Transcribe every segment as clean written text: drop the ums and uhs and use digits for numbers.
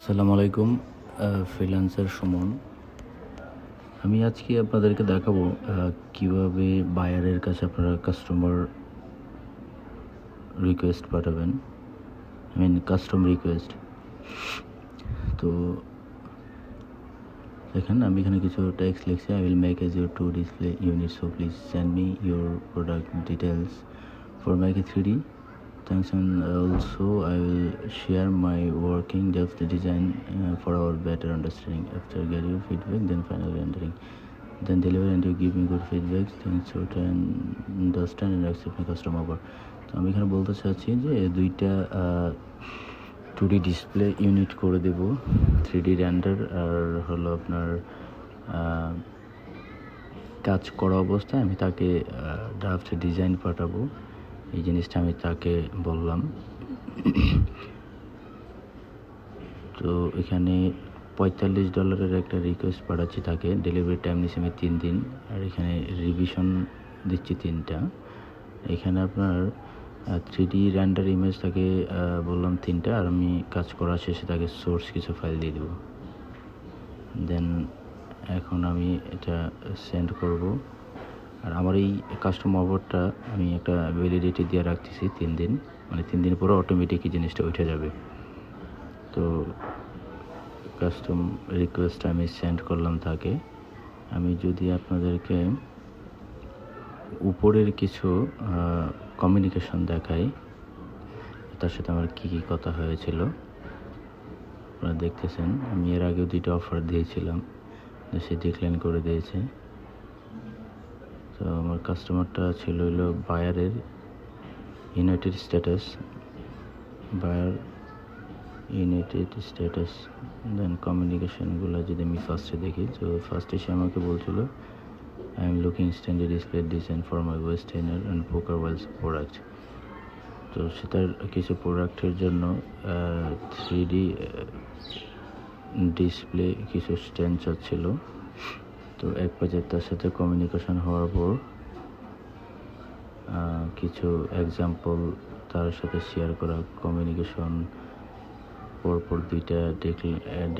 আসসালামু আলাইকুম। ফ্রিল্যান্সার সুমন। আমি আজকে আপনাদেরকে দেখাবো কিভাবে বায়ারের কাছে আপনারা কাস্টমার রিকোয়েস্ট পাঠাবেন, কাস্টম রিকোয়েস্ট। তো দেখেন, আমি এখানে কিছু টেক্সট লিখছি। I will make as your two display unit, so please send me your product details for make a 3D. Thanks, and also I will share my working draft design for our better understanding. After get your feedback, then finally rendering, then deliver and you give me good feedback. Thanks for understand and accept my customer offer. তো আমি এখানে বলতে চাচ্ছি যে দুইটা 2D display unit করে দেব, 3D render আর হলো আপনার কাজ করা অবস্থায় আমি তাকে ড্রাফট ডিজাইন পাঠাবো। এই জিনিসটা আমি তাকে বললাম। তো এখানে $45 একটা রিকোয়েস্ট পাঠাচ্ছি তাকে। ডেলিভারি টাইম নিচ্ছি আমি 3 দিন, আর এখানে রিভিশন দিচ্ছি 3টা। এখানে আপনার 3D রেন্ডার ইমেজ তাকে বললাম 3টা, আর আমি কাজ করা শেষে তাকে সোর্স কিছু ফাইল দিয়ে দেবো। দেন এখন আমি এটা সেন্ড করব। আর আমার এই কাস্টম অফারটা আমি একটা ভ্যালিডিটি দিয়ে রাখতেছি 3 দিন, 3 দিন পরে অটোমেটিক এই জিনিসটা উঠে যাবে। তো কাস্টম রিকোয়েস্ট আমি সেন্ড করলাম তাকে। আমি যদি আপনাদেরকে উপরের কিছু কমিউনিকেশন দেখাই, তার সাথে আমার কী কী কথা হয়েছিল আপনারা দেখতেছেন। আমি এর আগেও 2টা অফার দিয়েছিলাম, সে ডিক্লাইন করে দিয়েছে। তো আমার কাস্টমারটা ছিল হলো বায়ারের United States, buyer United States. Then কমিউনিকেশনগুলো যদি আমি ফার্স্টে দেখি, তো ফার্স্টে সে আমাকে বলছিল I am looking standard display design for my westerner and poker wells product. তো সে তার কিছু প্রোডাক্টের জন্য 3D ডিসপ্লে কিছু স্ট্যান্ড চাচ্ছিল। তো এক পর্যায়ে তার সাথে কমিউনিকেশন হওয়ার পর কিছু এক্সাম্পল তার সাথে শেয়ার করা, কমিউনিকেশন পরপর 2টা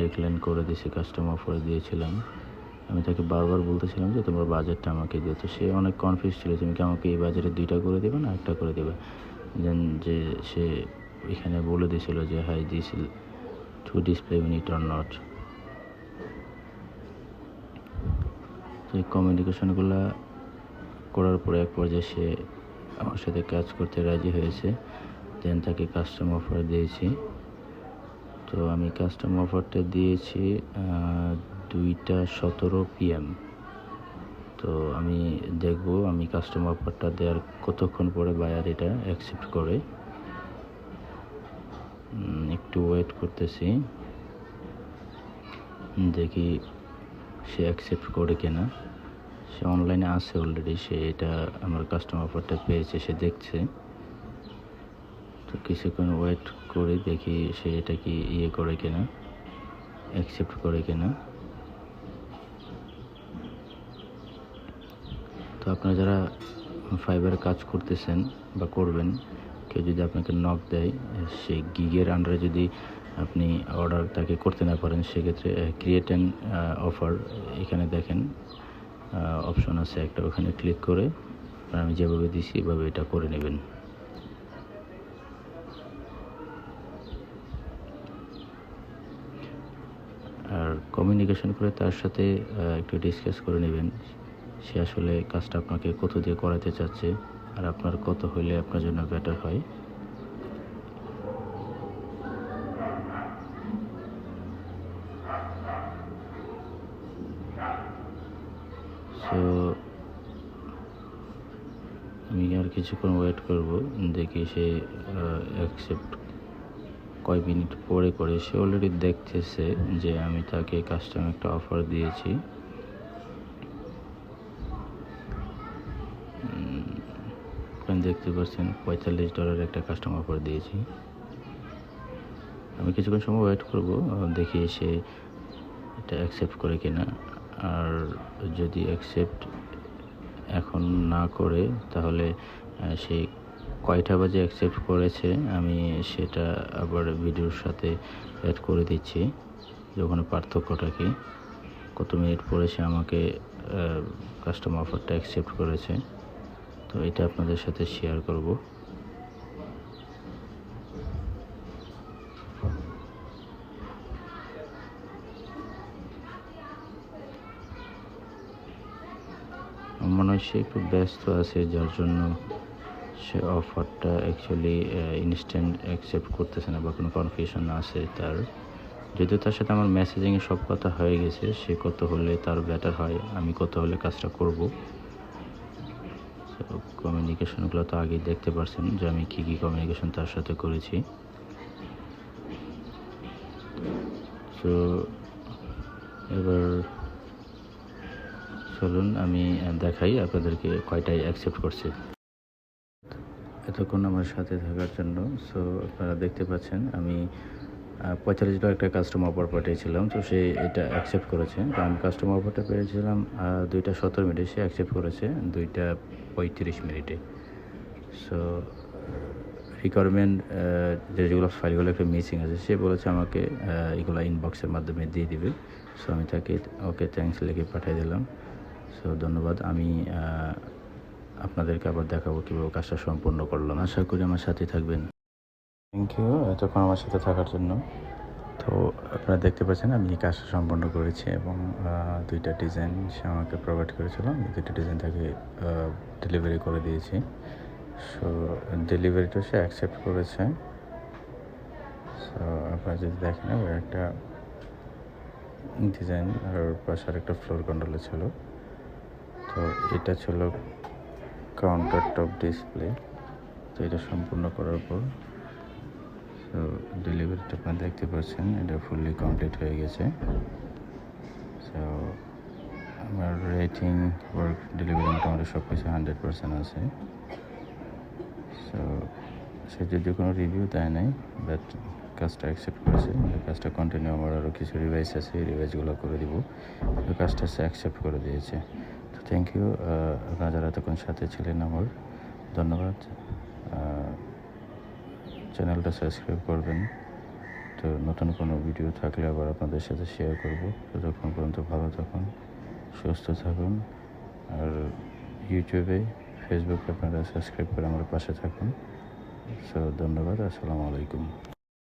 ডেক্লাইন করে দিয়েছে, কাস্টমার অফার দিয়েছিলাম। আমি তাকে বারবার বলতেছিলাম যে তোমার বাজেটটা আমাকে দিও। তো সে অনেক কনফিউজ ছিল, তুমি কি আমাকে এই বাজেটে 2টা করে দেবে না একটা করে দেবে। দেন যে সে এখানে বলে দিয়েছিল যে hi this 2 display unit or not. তো এই কমিউনিকেশনগুলো করার পরে এক পর্যায়ে সে আমার সাথে কাজ করতে রাজি হয়েছে। দেন তাকে কাস্টম অফার দিয়েছি। তো আমি কাস্টম অফারটা দিয়েছি 2:17 PM। তো আমি দেখব আমি কাস্টম অফারটা দেওয়ার কতক্ষণ পরে বায়ার এটা অ্যাকসেপ্ট করে। একটু ওয়েট করতেছি, দেখি সে অ্যাকসেপ্ট করে কিনা। সে অনলাইনে আছে অলরেডি, সে এটা আমার কাস্টম অফারটা পেয়েছে, সে দেখছে। তো কিছুক্ষণ ওয়েট করে দেখি সে এটা কি করে কিনা, অ্যাকসেপ্ট করে কিনা। তো আপনারা যারা ফাইবারে কাজ করতেছেন বা করবেন, কেউ যদি আপনাকে নক দেয়, সেই গিগের আন্ডারে যদি আপনি অর্ডার তাকে করতে না পারেন, সেক্ষেত্রে ক্রিয়েট অ্যান অফার এখানে দেখেন অপশন আছে একটা, ওখানে ক্লিক করে আমি যেভাবে দিছি এভাবে এটা করে নেবেন। আর কমিউনিকেশন করে তার সাথে একটু ডিসকাস করে নেবেন সে আসলে কাজটা আপনাকে কত দিয়ে করাতে চাচ্ছে, আর আপনার কত হইলে আপনার জন্য বেটার হয়। সো আমি আর কিছুক্ষণ ওয়েট করব, দেখি সে অ্যাকসেপ্ট কয় মিনিট পরে করে। সে অলরেডি দেখতেছে যে আমি তাকে কাস্টম একটা অফার দিয়েছি। দেখতে পাচ্ছেন $45 একটা কাস্টম অফার দিয়েছি। আমি কিছুক্ষণ সময় ওয়েট করব, দেখি সে এটা অ্যাকসেপ্ট করে কিনা। আর যদি অ্যাকসেপ্ট এখন না করে, তাহলে সে কয়টা বাজে অ্যাকসেপ্ট করেছে আমি সেটা আবার ভিডিওর সাথে অ্যাড করে দিচ্ছি যে ওখানে পার্থক্যটা কি, কত মিনিট পরে সে আমাকে কাস্টমার অফারটা অ্যাকসেপ্ট করেছে। তো এটা আপনাদের সাথে শেয়ার করব। মনে হয় সে একটু ব্যস্ত আছে, যার জন্য সে অফারটা অ্যাকচুয়ালি ইনস্ট্যান্ট অ্যাকসেপ্ট করতেছে না বা কোনো কনফিউশন আছে তার। যদিও তার সাথে আমার মেসেজিংয়ে সব কথা হয়ে গেছে, সে কত হলে তার বেটার হয়, আমি কত হলে কাজটা করব। কমিউনিকেশনগুলো তো আগেই দেখতে পারছেন যে আমি কী কী কমিউনিকেশন তার সাথে করেছি। তো এবার চলুন আমি দেখাই আপনাদেরকে কয়টায় অ্যাকসেপ্ট করছে। এতক্ষণ আমার সাথে থাকার জন্য। সো আপনারা দেখতে পাচ্ছেন আমি $45 একটা কাস্টমার অফার পাঠিয়েছিলাম, তো সে এটা অ্যাকসেপ্ট করেছে। তো আমি কাস্টমার অফারটা পেয়েছিলাম 2:17 মিনিটে, সে অ্যাকসেপ্ট করেছে 2:35 মিনিটে। সো রিকোয়ারমেন্ট যেগুলো ফাইলগুলো একটা মিসিং আছে, সে বলেছে আমাকে এগুলো ইনবক্সের মাধ্যমে দিয়ে দিবে। সো আমি তাকে ওকে থ্যাঙ্কস লিখে পাঠিয়ে দিলাম। সো ধন্যবাদ। আমি আপনাদেরকে আবার দেখাবো কীভাবে কাজটা সম্পূর্ণ করলাম। আশা করি আমার সাথে থাকবেন। থ্যাংক ইউ এতক্ষণ আমার সাথে থাকার জন্য। তো আপনারা দেখতে পাচ্ছেন আমি এই কাজটা সম্পন্ন করেছি এবং 2টা ডিজাইন সে আমাকে প্রোভাইড করেছিল। আমি 2টা ডিজাইন তাকে ডেলিভারি করে দিয়েছি। সো ডেলিভারিটা সে অ্যাকসেপ্ট করেছে। সো আপনারা যদি দেখেন একটা ডিজাইন আর পাশে আরেকটা ফ্লোর কন্ট্রোলে ছিল। তো এটা ছিল কাউন্টার টপ ডিসপ্লে। তো এটা সম্পূর্ণ করার পর তো ডেলিভারিটা আপনারা দেখতে পাচ্ছেন, এটা ফুললি কমপ্লিট হয়ে গেছে। সো আমার রেটিং ওয়ার্ক ডেলিভারি মোটামুটি সব কিছু 100% আছে। সো সে যদিও কোনো রিভিউ দেয় নাই, বাট কাজটা অ্যাকসেপ্ট করেছে। কাজটা কন্টিনিউ আমার আরও কিছু রিভাইস আছে, এই রিভাইসগুলো করে দিব। তো কাজটা সে অ্যাকসেপ্ট করে দিয়েছে। তো থ্যাংক ইউ আপনারা যারা এতক্ষণ সাথে ছিলেন, আমার ধন্যবাদ। চ্যানেলটা সাবস্ক্রাইব করবেন। তো নতুন কোনো ভিডিও থাকলে আবার আপনাদের সাথে শেয়ার করব। ততক্ষণ পর্যন্ত ভালো থাকুন, সুস্থ থাকুন। আর ইউটিউবে, ফেসবুকে আপনারা সাবস্ক্রাইব করে আমার পাশে থাকুন। সো ধন্যবাদ। আসসালামু আলাইকুম।